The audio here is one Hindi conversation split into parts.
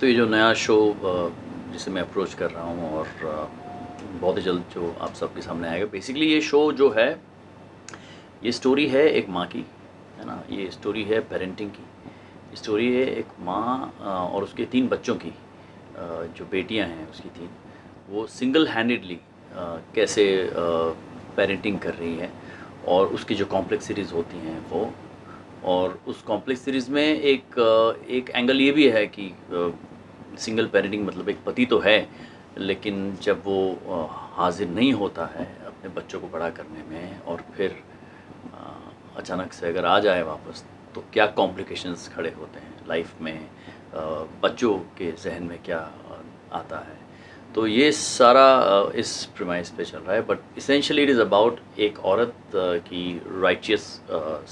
तो ये जो नया शो जिसे मैं अप्रोच कर रहा हूँ और बहुत ही जल्द जो आप सबके सामने आएगा, बेसिकली ये शो जो है, ये स्टोरी है एक माँ की, है ना। ये स्टोरी है पेरेंटिंग की, स्टोरी है एक माँ और उसके 3 बच्चों की, जो बेटियां हैं उसकी 3, वो सिंगल हैंडेडली कैसे पेरेंटिंग कर रही है और उसकी जो कॉम्प्लेक्सिटीज़ होती हैं वो। और उस कॉम्प्लेक्सिटीज़ में एक एंगल ये भी है कि सिंगल पेरेंटिंग मतलब एक पति तो है, लेकिन जब वो हाज़िर नहीं होता है अपने बच्चों को बड़ा करने में और फिर अचानक से अगर आ जाए वापस, तो क्या कॉम्प्लिकेशंस खड़े होते हैं लाइफ में, बच्चों के जहन में क्या आता है। तो ये सारा इस प्रीमाइस पे चल रहा है, but essentially it is about एक औरत की righteous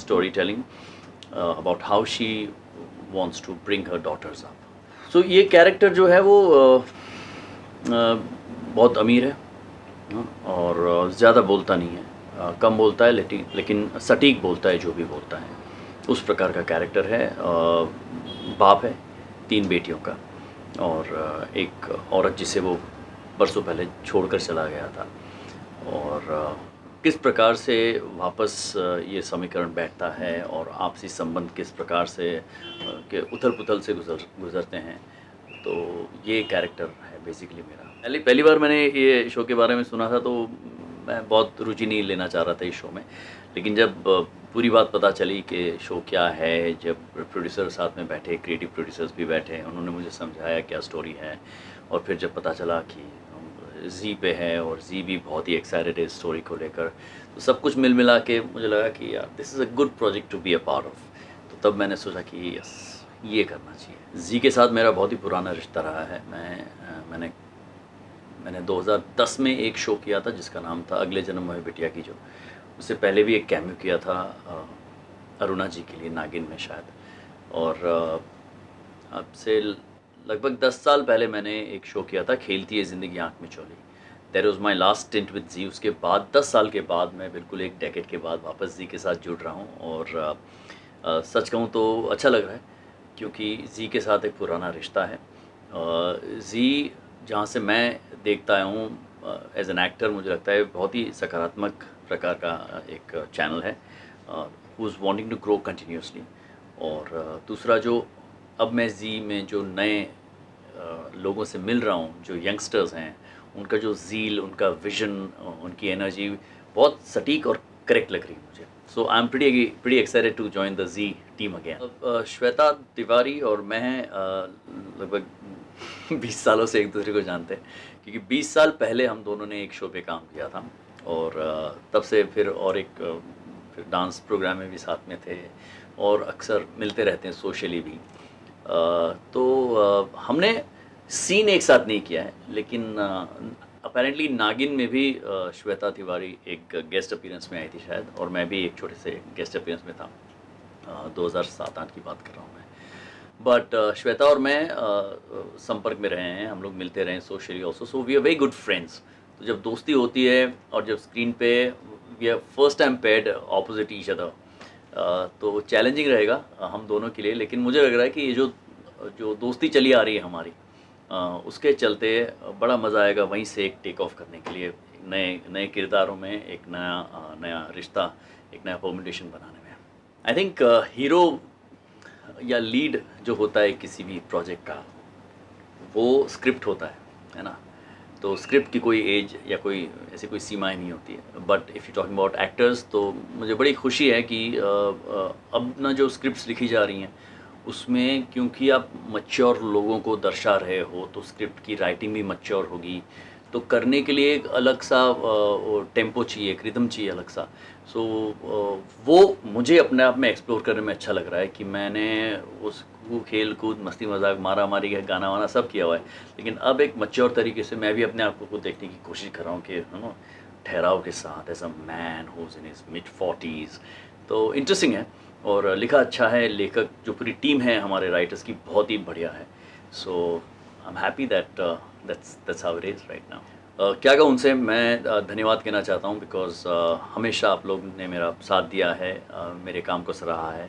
story telling about how she wants to bring her daughters up. So ये कैरेक्टर जो है वो बहुत अमीर है, और ज़्यादा बोलता नहीं है, कम बोलता है, लेकिन सटीक बोलता है जो भी बोलता है। उस प्रकार का कैरेक्टर है। बाप है 3 बेटियों का, और एक औरत जिसे वो बरसों पहले छोड़कर चला गया था, और किस प्रकार से वापस ये समीकरण बैठता है और आपसी संबंध किस प्रकार से के उथल-पुथल से गुज़रते हैं। तो ये कैरेक्टर है बेसिकली मेरा। पहली बार मैंने ये शो के बारे में सुना था, तो मैं बहुत रुचि नहीं लेना चाह रहा था इस शो में, लेकिन जब पूरी बात पता चली कि शो क्या है, जब प्रोड्यूसर साथ में बैठे, क्रिएटिव प्रोड्यूसर्स भी बैठे, उन्होंने मुझे समझाया क्या स्टोरी है, और फिर जब पता चला कि जी पे है और जी भी बहुत ही एक्साइटेड है इस स्टोरी को लेकर, तो सब कुछ मिल मिला के मुझे लगा कि यार this is a good project to be a part of. तो तब मैंने सोचा कि यस, ये करना चाहिए। जी के साथ मेरा बहुत ही पुराना रिश्ता रहा है। मैंने 2010 में एक शो किया था जिसका नाम था अगले जन्म में बिटिया की जो। उससे पहले भी एक कैमियो किया था अरुणा जी के लिए, नागिन में शायद। और अब से लगभग 10 साल पहले मैंने एक शो किया था, खेलती है ज़िंदगी आँख में चोली। That was my last stint with Zee. उसके बाद 10 साल के बाद मैं बिल्कुल एक डेकेड के बाद वापस जी के साथ जुड़ रहा हूँ, और सच कहूँ तो अच्छा लग रहा है, क्योंकि जी के साथ एक पुराना रिश्ता है। जी जहाँ से मैं देखता आया हूँ एज एन एक्टर, मुझे लगता है बहुत ही सकारात्मक प्रकार का एक चैनल है, who is wanting to grow continuously. और दूसरा जो अब मैं जी में जो नए लोगों से मिल रहा हूँ, जो यंगस्टर्स हैं, उनका जो ज़ील, उनका विज़न, उनकी एनर्जी बहुत सटीक और करेक्ट लग रही है मुझे। So I am pretty excited to join the Zee team again. अब श्वेता तिवारी और मैं लगभग 20 सालों से एक दूसरे को जानते हैं, क्योंकि 20 साल पहले हम दोनों ने एक शो पे काम किया था, और तब से फिर फिर डांस प्रोग्राम में भी साथ में थे, और अक्सर मिलते रहते हैं सोशली भी। तो हमने सीन एक साथ नहीं किया है, लेकिन अपेरेंटली नागिन में भी श्वेता तिवारी एक गेस्ट अपीयरेंस में आई थी शायद, और मैं भी एक छोटे से गेस्ट अपीयरेंस में था। 2007-8 की बात कर रहा हूँ मैं। बट श्वेता और मैं संपर्क में रहे हैं, हम लोग मिलते रहे हैं socially also, so we are very good friends. तो जब दोस्ती होती है और जब स्क्रीन पे we are first time paired opposite each other, तो चैलेंजिंग रहेगा हम दोनों के लिए। लेकिन मुझे लग रहा है कि ये जो जो दोस्ती चली आ रही है हमारी, उसके चलते बड़ा मज़ा आएगा वहीं से एक टेक ऑफ करने के लिए, नए नए किरदारों में एक नया रिश्ता, एक नया परम्यूटेशन बनाने में। आई थिंक हीरो या लीड जो होता है किसी भी प्रोजेक्ट का, वो स्क्रिप्ट होता है ना। तो स्क्रिप्ट की कोई एज या कोई ऐसी कोई सीमाएं नहीं होती है। But if you talking about actors, तो मुझे बड़ी खुशी है कि अब ना जो स्क्रिप्ट्स लिखी जा रही हैं उसमें, क्योंकि आप मैच्योर लोगों को दर्शा रहे हो, तो स्क्रिप्ट की राइटिंग भी मैच्योर होगी, तो करने के लिए एक अलग सा टेम्पो चाहिए, एक रिदम चाहिए अलग सा। सो वो मुझे अपने आप में एक्सप्लोर करने में अच्छा लग रहा है कि मैंने उस वो खेल कूद, मस्ती मजाक, मारा मारी, गाना वाना सब किया हुआ है, लेकिन अब एक मैच्योर तरीके से मैं भी अपने आप को देखने की कोशिश कर रहा हूँ कि यू नो, ठहराव के साथ, as a man who is in his मिड-40s। तो इंटरेस्टिंग है, और लिखा अच्छा है। लेखक जो पूरी टीम है हमारे राइटर्स की, बहुत ही बढ़िया है। So I am happy that that's how it is right now. क्या कहूँ उनसे, मैं धन्यवाद कहना चाहता हूँ, बिकॉज़ हमेशा आप लोग ने मेरा साथ दिया है, मेरे काम को सराहा है,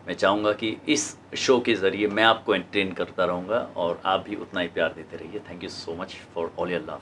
मैं चाहूँगा कि इस शो के ज़रिए मैं आपको एंटरटेन करता रहूँगा और आप भी उतना ही प्यार देते रहिए। Thank you so much for all your love.